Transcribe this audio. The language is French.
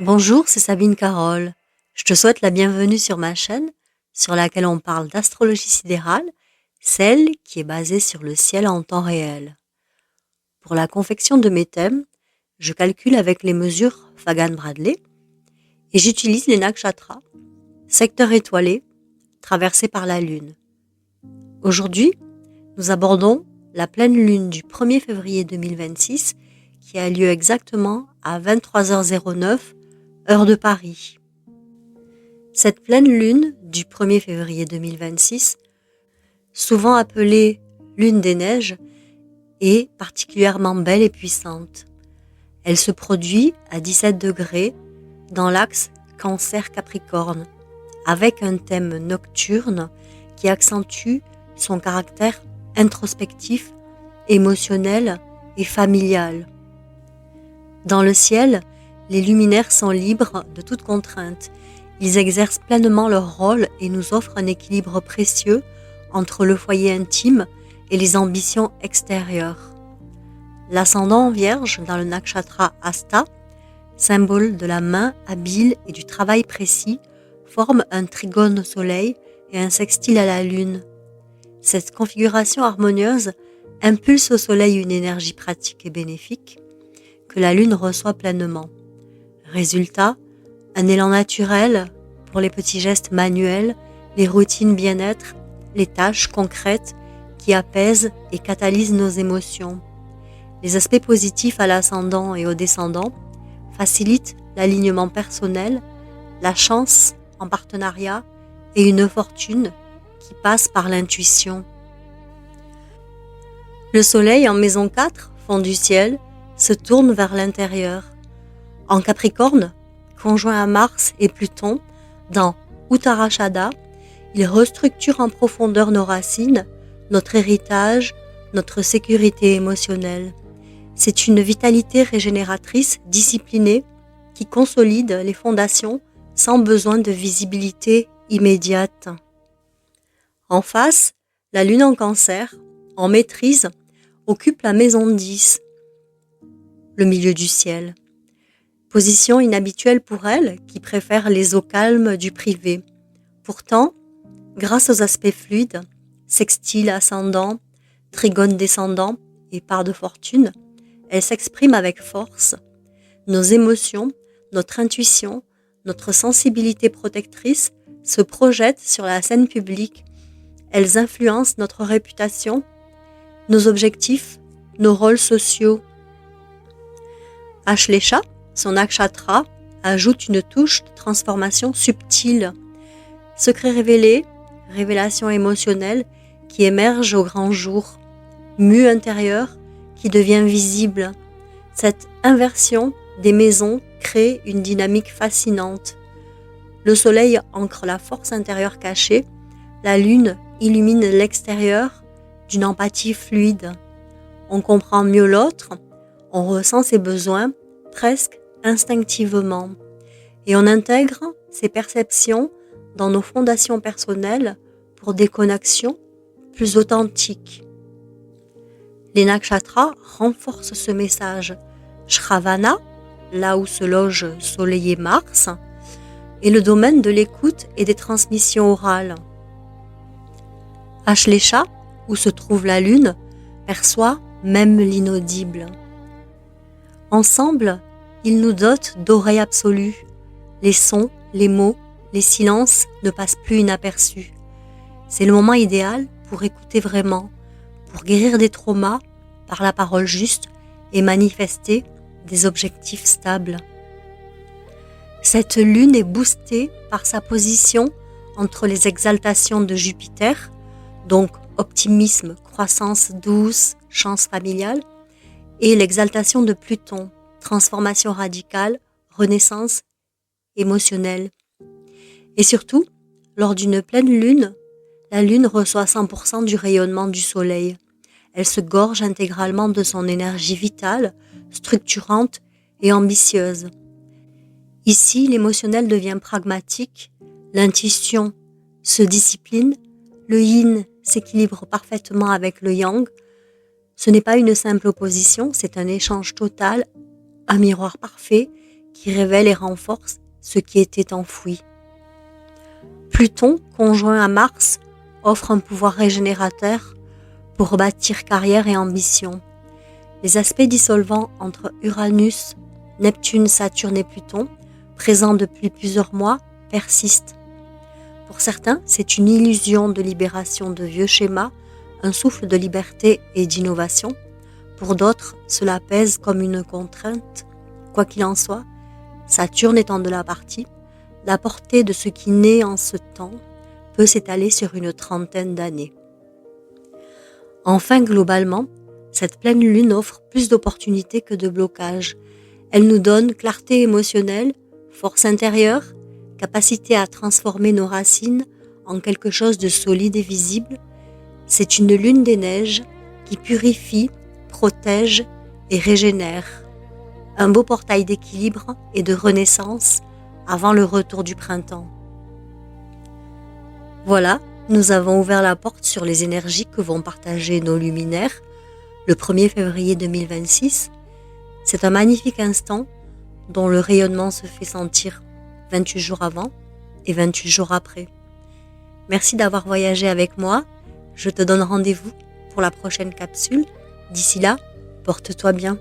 Bonjour, c'est Sabine Carole. Je te souhaite la bienvenue sur ma chaîne, sur laquelle on parle d'astrologie sidérale, celle qui est basée sur le ciel en temps réel. Pour la confection de mes thèmes, je calcule avec les mesures Fagan-Bradley et j'utilise les nakshatras, secteurs étoilés, traversés par la Lune. Aujourd'hui, nous abordons la pleine lune du 1er février 2026 qui a lieu exactement à 23h09, heure de Paris. Cette pleine lune du 1er février 2026, souvent appelée lune des neiges, est particulièrement belle et puissante. Elle se produit à 17 degrés dans l'axe Cancer-Capricorne, avec un thème nocturne qui accentue son caractère introspectif, émotionnel et familial. Dans le ciel, les luminaires sont libres de toute contrainte. Ils exercent pleinement leur rôle et nous offrent un équilibre précieux entre le foyer intime et les ambitions extérieures. L'ascendant Vierge dans le nakshatra Hasta, symbole de la main habile et du travail précis, forme un trigone au soleil et un sextile à la lune. Cette configuration harmonieuse impulse au soleil une énergie pratique et bénéfique que la lune reçoit pleinement. Résultat, un élan naturel pour les petits gestes manuels, les routines bien-être, les tâches concrètes qui apaisent et catalysent nos émotions. Les aspects positifs à l'ascendant et au descendant facilitent l'alignement personnel, la chance en partenariat et une fortune qui passe par l'intuition. Le soleil en maison 4, fond du ciel, se tourne vers l'intérieur. En Capricorne, conjoint à Mars et Pluton, dans Uttarashada, il restructure en profondeur nos racines, notre héritage, notre sécurité émotionnelle. C'est une vitalité régénératrice, disciplinée, qui consolide les fondations sans besoin de visibilité immédiate. En face, la lune en Cancer, en maîtrise, occupe la maison 10, le milieu du ciel. Position inhabituelle pour elle, qui préfère les eaux calmes du privé. Pourtant, grâce aux aspects fluides, sextile ascendant, trigone descendant et part de fortune, elle s'exprime avec force. Nos émotions, notre intuition, notre sensibilité protectrice se projettent sur la scène publique. Elles influencent notre réputation, nos objectifs, nos rôles sociaux. Ashlesha, son nakshatra, ajoute une touche de transformation subtile. Secret révélé, révélation émotionnelle qui émerge au grand jour. Mue intérieure qui devient visible. Cette inversion des maisons crée une dynamique fascinante. Le soleil ancre la force intérieure cachée, la lune illumine l'extérieur d'une empathie fluide. On comprend mieux l'autre, on ressent ses besoins presque instinctivement et on intègre ces perceptions dans nos fondations personnelles pour des connexions plus authentiques. Les nakshatras renforcent ce message. Shravana, là où se loge Soleil et Mars, est le domaine de l'écoute et des transmissions orales. Ashlesha, où se trouve la Lune, perçoit même l'inaudible. Ensemble, ils nous dotent d'oreilles absolues. Les sons, les mots, les silences ne passent plus inaperçus. C'est le moment idéal pour écouter vraiment, pour guérir des traumas par la parole juste et manifester des objectifs stables. Cette lune est boostée par sa position entre les exaltations de Jupiter, donc optimisme, croissance douce, chance familiale, et l'exaltation de Pluton, transformation radicale, renaissance émotionnelle. Et surtout, lors d'une pleine lune, la lune reçoit 100% du rayonnement du soleil. Elle se gorge intégralement de son énergie vitale, structurante et ambitieuse. Ici, l'émotionnel devient pragmatique, l'intuition se discipline, le yin s'équilibre parfaitement avec le yang. Ce n'est pas une simple opposition, c'est un échange total, un miroir parfait qui révèle et renforce ce qui était enfoui. Pluton, conjoint à Mars, offre un pouvoir régénérateur pour bâtir carrière et ambition. Les aspects dissolvants entre Uranus, Neptune, Saturne et Pluton, présents depuis plusieurs mois, persistent. Pour certains, c'est une illusion de libération de vieux schémas, un souffle de liberté et d'innovation. Pour d'autres, cela pèse comme une contrainte. Quoi qu'il en soit, Saturne étant de la partie, la portée de ce qui naît en ce temps peut s'étaler sur une trentaine d'années. Enfin, globalement, cette pleine lune offre plus d'opportunités que de blocages. Elle nous donne clarté émotionnelle, force intérieure, capacité à transformer nos racines en quelque chose de solide et visible. C'est une lune des neiges qui purifie, protège et régénère. Un beau portail d'équilibre et de renaissance avant le retour du printemps. Voilà, nous avons ouvert la porte sur les énergies que vont partager nos luminaires le 1er février 2026. C'est un magnifique instant dont le rayonnement se fait sentir 28 jours avant et 28 jours après. Merci d'avoir voyagé avec moi. Je te donne rendez-vous pour la prochaine capsule. D'ici là, porte-toi bien.